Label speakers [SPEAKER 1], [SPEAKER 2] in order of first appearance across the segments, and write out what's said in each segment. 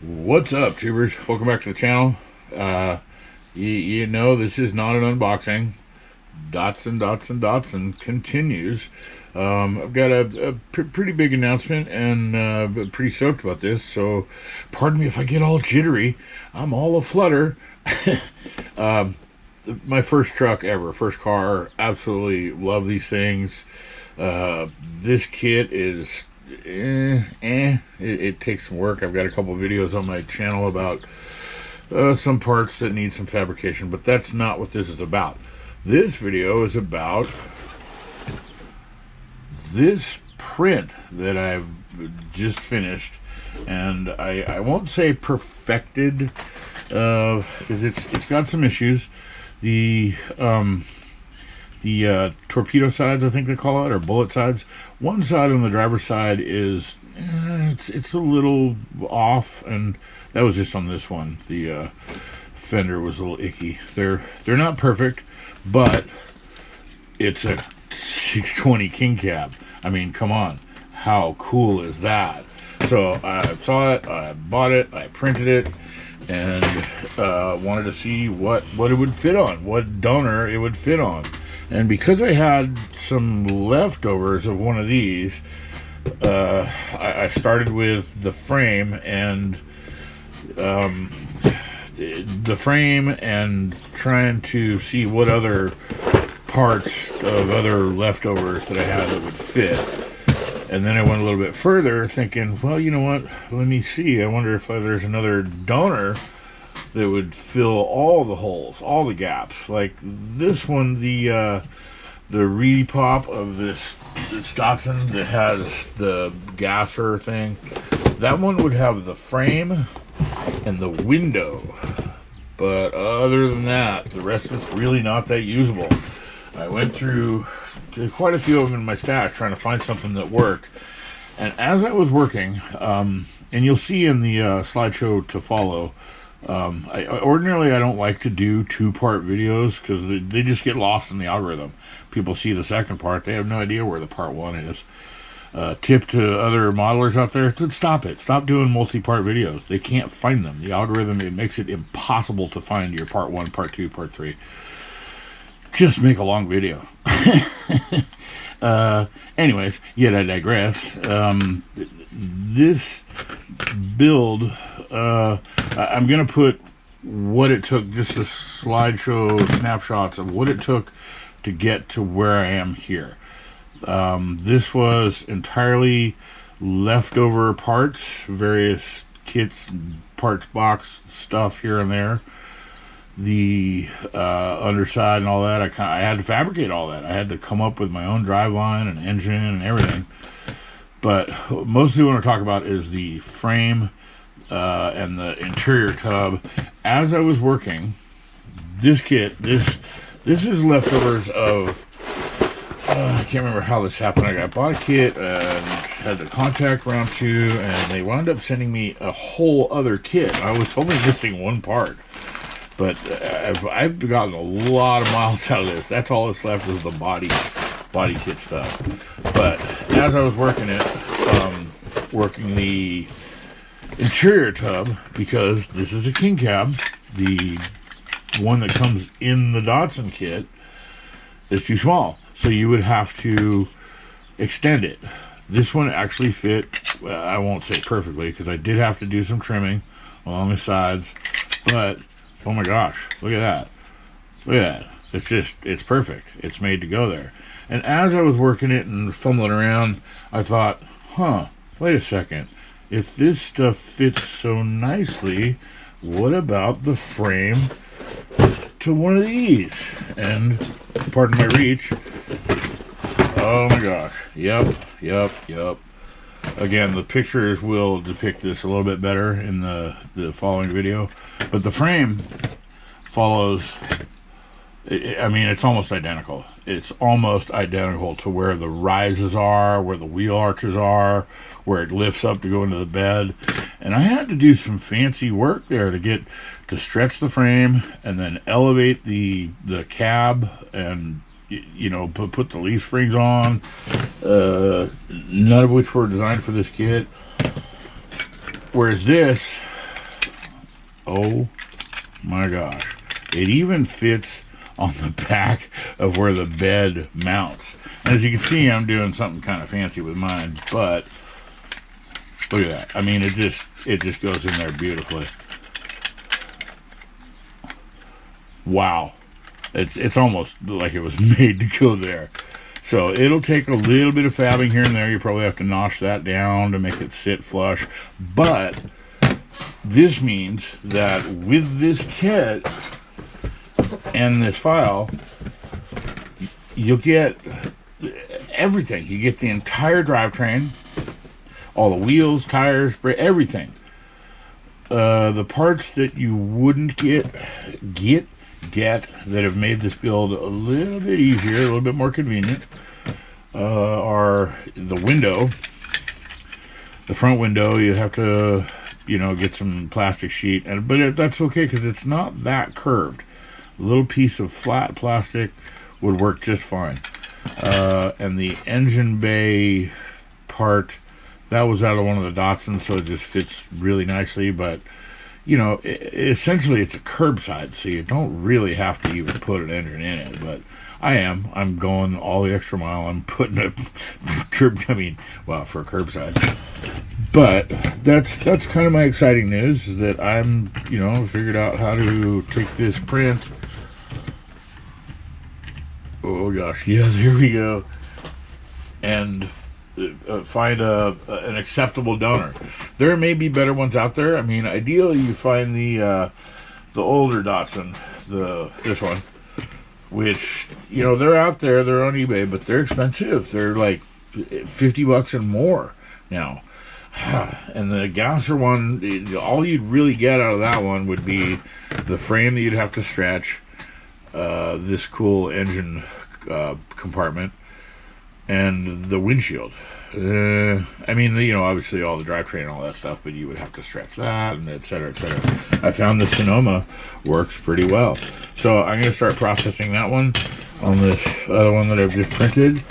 [SPEAKER 1] What's up, tubers? Welcome back to the channel. You know, this is not an unboxing. Dotson continues. I've got a pretty big announcement and pretty stoked about this, so pardon me if I get all jittery. I'm all aflutter. My first truck ever, first car. Absolutely love these things. This kit is it takes some work. I've got a couple videos on my channel about some parts that need some fabrication, but that's not what this is about. This video is about this print that I've just finished, and I won't say perfected because it's got some issues. The torpedo sides, I think they call it, or bullet sides. One side on the driver's side is it's a little off, and that was just on this one. The fender was a little icky. They're not perfect, but it's a 620 King Cab. I mean, come on, how cool is that? So I saw it, I bought it, I printed it, and wanted to see what it would fit on, what donor it would fit on. And because I had some leftovers of one of these, I started with the frame and trying to see what other parts of other leftovers that I had that would fit. And then I went a little bit further thinking, well, you know what, let me see. I wonder if there's another donor that would fill all the holes, all the gaps. Like this one, the repop of this Datsun that has the gasser thing, that one would have the frame and the window. But other than that, the rest of it's really not that usable. I went through quite a few of them in my stash trying to find something that worked. And as I was working, and you'll see in the slideshow to follow, ordinarily I don't like to do two-part videos because they just get lost in the algorithm. People see the second part, they have no idea where the part one is. Tip to other modelers out there, stop it. Stop doing multi-part videos. They can't find them. The algorithm, it makes it impossible to find your part one, part two, part three. Just make a long video. Anyways, yet I digress. This build, I'm going to put what it took, just a slideshow snapshots of what it took to get to where I am here. This was entirely leftover parts, various kits, parts box stuff here and there. The underside and all that, I had to fabricate all that. I had to come up with my own driveline and engine and everything. But mostly what I want to talk about is the frame and the interior tub. As I was working, this kit, this is leftovers of, I can't remember how this happened. I bought a kit and had the contact round two, and they wound up sending me a whole other kit. I was only missing one part. But I've gotten a lot of miles out of this. That's all that's left is the body kit stuff. But as I was working it, working the interior tub, because this is a King Cab, the one that comes in the Datsun kit is too small. So you would have to extend it. This one actually fit, I won't say perfectly, because I did have to do some trimming along the sides, but oh my gosh, look at that. Look at that. It's perfect. It's made to go there. And as I was working it and fumbling around, I thought, wait a second. If this stuff fits so nicely, what about the frame to one of these? And pardon my reach. Oh my gosh. Yep. Again, the pictures will depict this a little bit better in the following video. But the frame follows, I mean, it's almost identical. It's almost identical to where the rises are, where the wheel arches are, where it lifts up to go into the bed. And I had to do some fancy work there to stretch the frame and then elevate the cab and, you know, put the leaf springs on, none of which were designed for this kit. Whereas this, Oh my gosh. It even fits on the back of where the bed mounts. And as you can see, I'm doing something kind of fancy with mine, but look at that. I mean, it just goes in there beautifully. Wow. It's almost like it was made to go there. So it'll take a little bit of fabbing here and there. You probably have to notch that down to make it sit flush. But this means that with this kit and this file, you'll get everything. You get the entire drivetrain, all the wheels, tires, everything. The parts that you wouldn't get that have made this build a little bit easier, a little bit more convenient, are the window. The front window, you have to, get some plastic sheet, but that's okay because it's not that curved. A little piece of flat plastic would work just fine. And the engine bay part, that was out of one of the Datsuns, so it just fits really nicely, but essentially it's a curbside, so you don't really have to even put an engine in it, but I'm going all the extra mile. I'm putting a for a curbside. But that's kind of my exciting news, is that I'm, figured out how to take this print. Oh gosh, yeah, there we go. And find an acceptable donor. There may be better ones out there. I mean, ideally you find the older Datsun, this one, which they're out there. They're on eBay, but they're expensive. They're like $50 and more now. And the Gausser one, all you'd really get out of that one would be the frame that you'd have to stretch, this cool engine compartment, and the windshield. Obviously all the drivetrain and all that stuff, but you would have to stretch that, and et cetera, et cetera. I found the Sonoma works pretty well. So I'm going to start processing that one on this other one that I've just printed.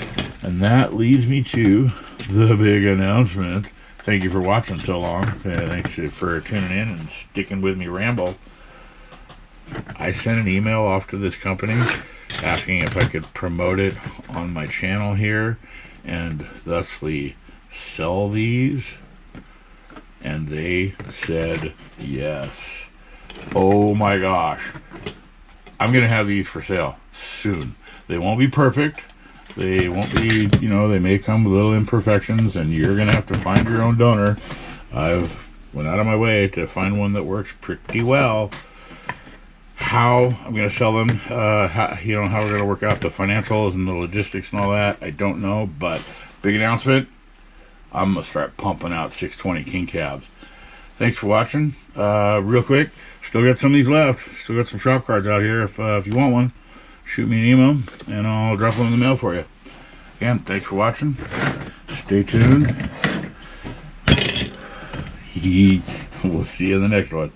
[SPEAKER 1] And that leads me to the big announcement. Thank you for watching so long. Thanks for tuning in and sticking with me ramble. I sent an email off to this company asking if I could promote it on my channel here and thusly sell these, and they said yes. Oh my gosh, I'm gonna have these for sale soon. They won't be perfect, they won't be, they may come with little imperfections, and you're gonna have to find your own donor. I've went out of my way to find one that works pretty well. How I'm going to sell them, how we're going to work out the financials and the logistics and all that, I don't know, but big announcement, I'm going to start pumping out 620 King Cabs. Thanks for watching. Real quick, still got some of these left, still got some shop cards out here. If you want one, shoot me an email and I'll drop them in the mail for you. Again, thanks for watching. Stay tuned. We'll see you in the next one.